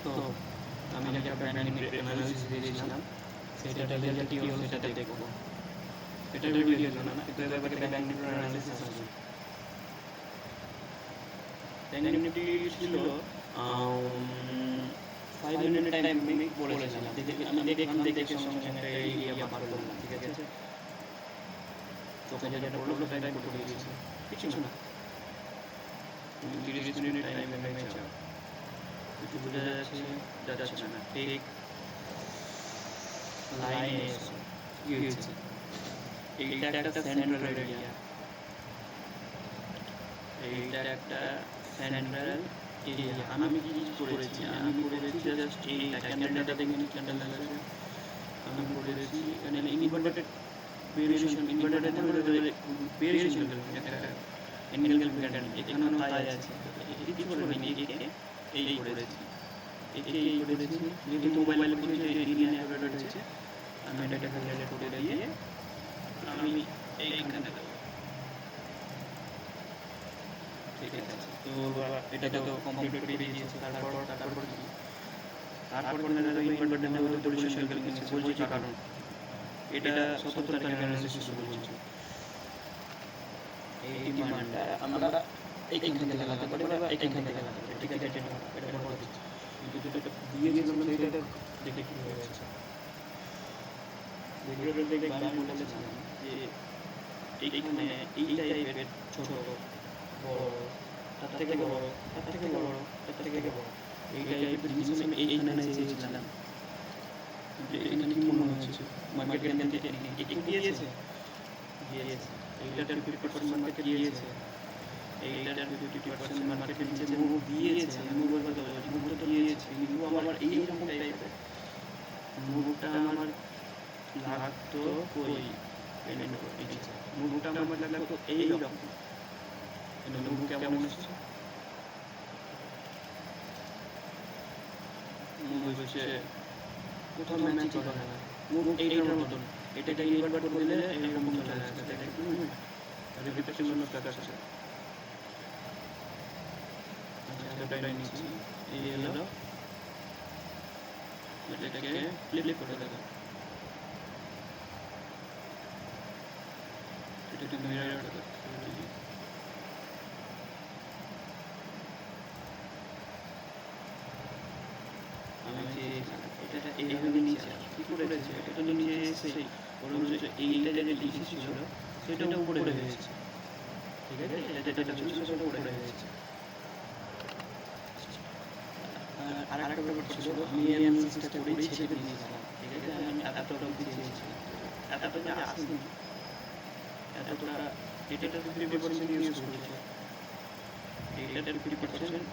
তো আমি একটা ব্র্যান্ড অ্যানালিসিস দিয়েছিলাম, সেটার রেজাল্ট কী হলো সেটা দেখবো। এটার ভিডিও ছিল না, কিন্তু এবার ব্যাঙ্ক নিফটির অ্যানালিসিস আসবে। ব্যাঙ্ক নিফটি ছিল 5 মিনিট টাইম আমি বলেছিলাম, আমি দেখলাম, দেখে সঙ্গে সঙ্গে একটা এরিয়া বার করলাম, ঠিক আছে। চোখে যেটা পড়লো সেটাই করে দিয়েছি, কিছু না। 30 মিনিট টাইম নেমেছে, কিছু বোঝা যাচ্ছে না, ঠিক লাইনে এসো। কি হয়েছে? এইটা একটা সেন্ট্রাল এরিয়া, এইটা একটা সেন্ট্রাল এরিয়া। আমি কি করেছি? আমি করেছি জাস্ট এইটা ক্যান্ডেলটা দেখে নি, ক্যান্ডেল আছে, আমি করেছি এখানে ইনভার্টেড ভেরিয়েশন, ইনভার্টেড ভেরিয়েশন একটা অ্যাঙ্গেল ক্যান্ডেল, এখানেও তাই আছে। কিছু করিনি, এই করেছি, এই করেছি। যেহেতু মোবাইলে করেছি, লিনিয়ার অ্যাভারেজ হয়েছে, আমি এটাকে হাইলাইট করে দিয়ে আমি এইখানে দেবো, ঠিক আছে। তো এটা তো কমপ্লিট করে দিয়েছি। তারপর ইনভার্টেড ভেরিয়েশন বলছি কারণ এটা 77 তারিখের অ্যানালিসিস শুরু বলছি। এই ডিমান্ডটা আমরা এইখান থেকে লাগাতে পারি বা এইখান থেকে লাগাতে পারি, ঠিক আছে। এটা বলে দিচ্ছি, কিন্তু যেটা দিয়েছিলাম সেইটা দেখে কি হয়েছে। ভিডিওটা দেখে আমি বলেছিলাম যে এইখানে এই টাইপের ছোট বড়, তার থেকে বড়, তার থেকে বড়, তার থেকে বড়, এই টাইপের জিনিস আমি এইখানে চেয়েছিলাম। এখানে কি মনে হচ্ছে মার্কেট ক্যান্ডেল একটু দিয়েছে, এইটার 50% মার্কেট দিয়েছে, এইটার 50% মার্কেট নিচে মুভ দিয়েছে। আমি বলবো তো মুভটা তো দিয়েছে, কিন্তু আমার এইরকম টাইপের মুভটা আমার লাগতো কই মুভটা আমার লাগতো এইরকম। মুভ কেমন এসেছে? মুভ হচ্ছে কোথাও ম্যাচ করে না, মুভ এইটার মতন, এটাকে ইনভার্ট করে দিলে এরকম চলে আসে। এটা একটু রিপিটেশন অফ কাজ আছে। এতটাই নিচ্ছি, এই হলো, এটাকে ফ্লিপ করে দেবো, এটাকে মিরর করে দেবো। আমি এটা এইভাবে নিচে কি করেছে, এটা তো নিচে এসে বরঞ্চ এইটা যে লিখে ছিল সেটা উপরে হয়েছে, ঠিক আছে। এটা ছিল সেটা উপরে হয়েছে। আর একটা ব্যাপার ছিল, আমি অ্যানালিসিসটা করেই ছেড়ে দিয়েছিলাম, ঠিক আছে। আমি এতটা দিয়েছিলাম, এতটা আসেনি, এতটা এটাটা 50% ইউজ করেছে, এইটার 50%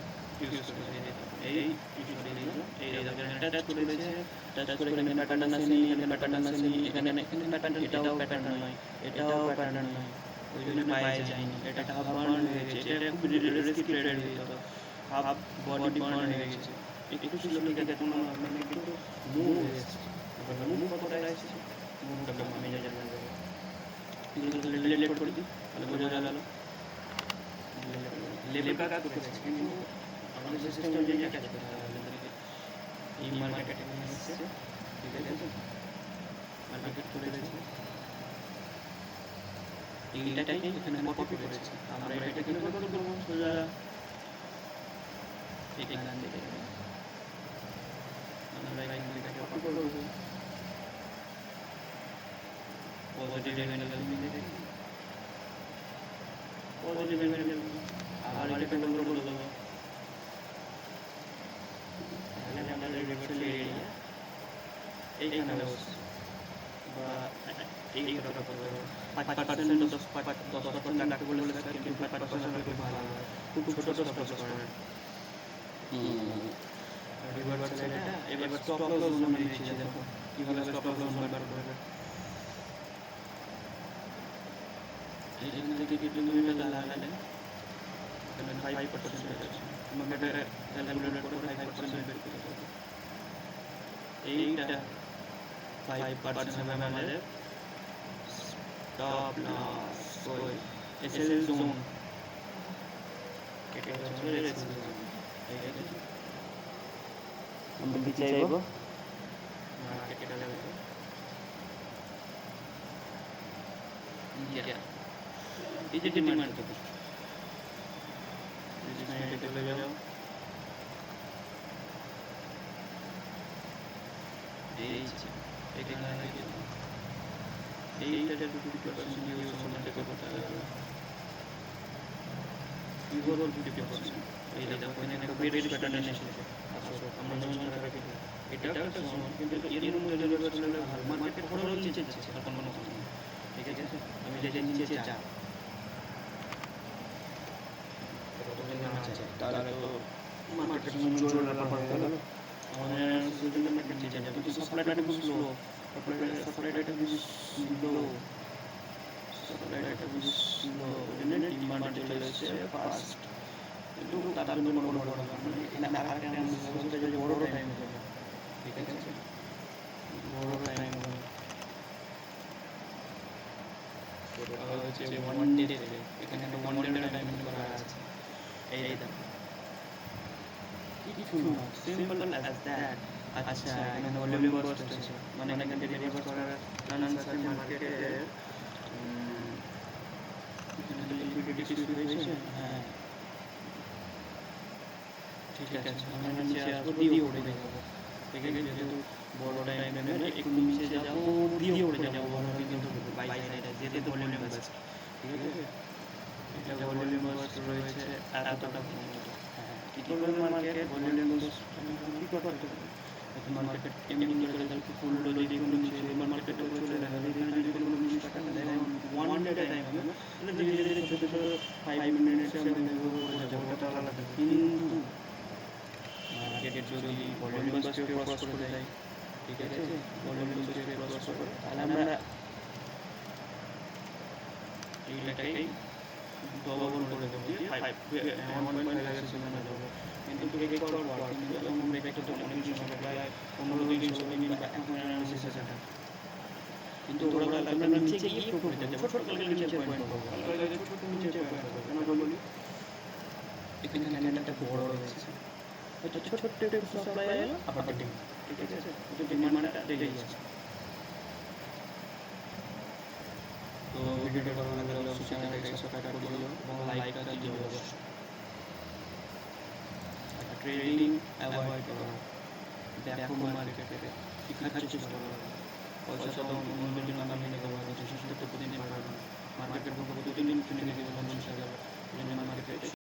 ইউজ করেছে। এই কিছু করে দিলাম, এই টাচ করেছে, টাচ করে এখানে প্যাটার্ন আসেনি, এখানে প্যাটার্ন আসেনি, এখানে প্যাটার্ন, এটাও প্যাটার্ন নয়, এটাও প্যাটার্ন নয়, ওই জন্য পায়ে যায়নি। এটা হাফ বার্ন হয়ে গেছে, এটা খুব রিস্কি ট্রেড হয়ে যেত, হাফ বডি বার্ন হয়ে গেছে। একটু ছিল ঠিক আছে, কোনো মানে কিন্তু মুভ হয়েছে, মুভ কতটা এসেছে, মুভটা আমি জানি না। এগুলো রিলেট করে দিই, তাহলে বোঝা গেল লেভেল কাজ করতেছে। কিন্তু আমাদের সিস্টেম অনুযায়ী কাজ করতে হবে। এই মার্কেটে এসেছে, ঠিক আছে, মার্কেট করেছে, এইটাই এখানে কপি করেছে। আমরা এটা এখানে কপি করব, সোজা এখান থেকে আমরা এখান থেকে কপি করব, পজিটিভ অ্যাঙ্গেল নিয়ে পজিটিভ অ্যাঙ্গেল আবার এটা কন্ট্রোল করে দেবো। তাহলে আমাদের রিভার্সাল এরিয়া এইখানে বসছে, বা এই কথা করবো 5% 10% টাকা বলে স্যার, কিন্তু 5% খুব ভালো হয়, খুব ছোট স্টপ লস করেন। রিভার্সাল এটা এবার স্টপ লস জোন আমি দিচ্ছি, দেখো কিভাবে স্টপ লস জোন বার করবে। এইখান থেকে তুমি এটা লাগালে এখানে 5% আছে, তোমাকে এটা ক্যালকুলেট করে 5% বের করতে হবে। এইটা 5% হবে আমাদের স্টপ লস, ওই এসএল জোন, এটা হচ্ছে এসএল জোন, ঠিক আছে। আমরা কি চাইবো মার্কেটে যাবে ইন্ডিয়া এই যে ডিমান্ড তো ডিসমাইন্ডে চলে যাও এই এখানে এইটা 50% ইউজ সমানতে করতে হবে ইউজ 50% এই দেখো এখানে একটা বেরিশ প্যাটার্ন এসেছে আসলে আমরা যেমন টাকা পেতে এটা একটা সমান কিন্তু এর মধ্যে ডেলিভারি চলে ভালো মার্কেট বড় নিচে যাচ্ছে আর কোনো কথা নেই ঠিক আছে আমি যে নিচে যা তাহলে তো মার্কেটের জোর ব্যাপার হয়ে গেল আমাদের সুইডেন মার্কেট নিচে যাবে কিন্তু সাপ্লাইটা খুব স্লো সাপ্লাইটা খুব স্লো সাপ্লাইটা খুব স্লো ওখানে ডিমান্ড চলে এসেছে ফাস্ট কিন্তু তার জন্য বড় মানে আরেকটা বলতে যে বড় টাইম হবে ঠিক আছে বড় টাইম হবে ওটা হচ্ছে ওয়ান ডে এখানে একটা ওয়ান ডে টাইম করা আছে এই দেখো কিছু না সিম্পল অ্যাজ দ্যাট আচ্ছা এখানে ভলিউম বাস্ট আছে মানে এখানে ডেলিভার করার চান্স আছে মার্কেটে এখানে লিকুইডিটি শুরু হয়েছে হ্যাঁ ঠিক আছে আমরা নিচে আসবো দিয়ে উঠে যাবো ঠিক আছে যেহেতু বড় টাইম নেবে একটু নিচে যাবো দিয়ে উঠে যাবো আমরা কিন্তু বাই সাইডে যেহেতু ভলিউম বাস্ট ঠিক আছে এটা ভলিউম বাস্ট রয়েছে এতটা কি করবে মার্কেট ভলিউম বাস্ট কি করতে হবে মার্কেট এমনি করে যাচ্ছে ফুল যদি কোনো নিচে মার্কেটে চলে যাবে এখানে যদি কোনো জিনিস টাকা দেয় ওয়ান ডে টাইম হবে না ধীরে ধীরে ছোট ছোট 5 মিনিটে আমরা দেখবো করে যাবো ওটা আলাদা কিন্তু মার্কেট যদি ভলিউম বাস্ট ক্রস করে যায় ঠিক আছে ভলিউম বাস্ট ক্রস করে তাহলে আমরা এইটাই ডবল করে দেবো 1.5 এর সমান হবে কিন্তু ব্রেক করার পর কিন্তু এমন ব্রেক তো অনেক কিছু হবে প্রায় 15 দিন বা এখন অ্যানালিসিস আছে কিন্তু ওরা আমরা নিচে গিয়ে ছোট করে দেবো ছোট করে নিচে পয়েন্ট করব ছোট নিচে পয়েন্ট করব কেন বলি এখানে ক্যান্ডেলটা বড় রয়েছে এটা ছোট একটু সাপ্লাই এলো আবার ডিমান্ড ঠিক আছে এটা ডিমান্ডটা দেখে যাচ্ছে তো ভিডিওটা ভালো লাগলে অবশ্যই চ্যানেলটাকে সাবস্ক্রাইব করে দিও এবং লাইকটা দিও অবশ্যই ট্রেডিং অ্যাভয়েড করো দেখো মার্কেটে কি খাচ্ছে চেষ্টা করো পয়সা তো অন্যদের জন্য আমি নিয়ে গেলাম সেটা তো প্রতিদিন পারবো মার্কেটের প্রতিদিন কিনে নিয়ে গেলাম 50,000 মার্কেটে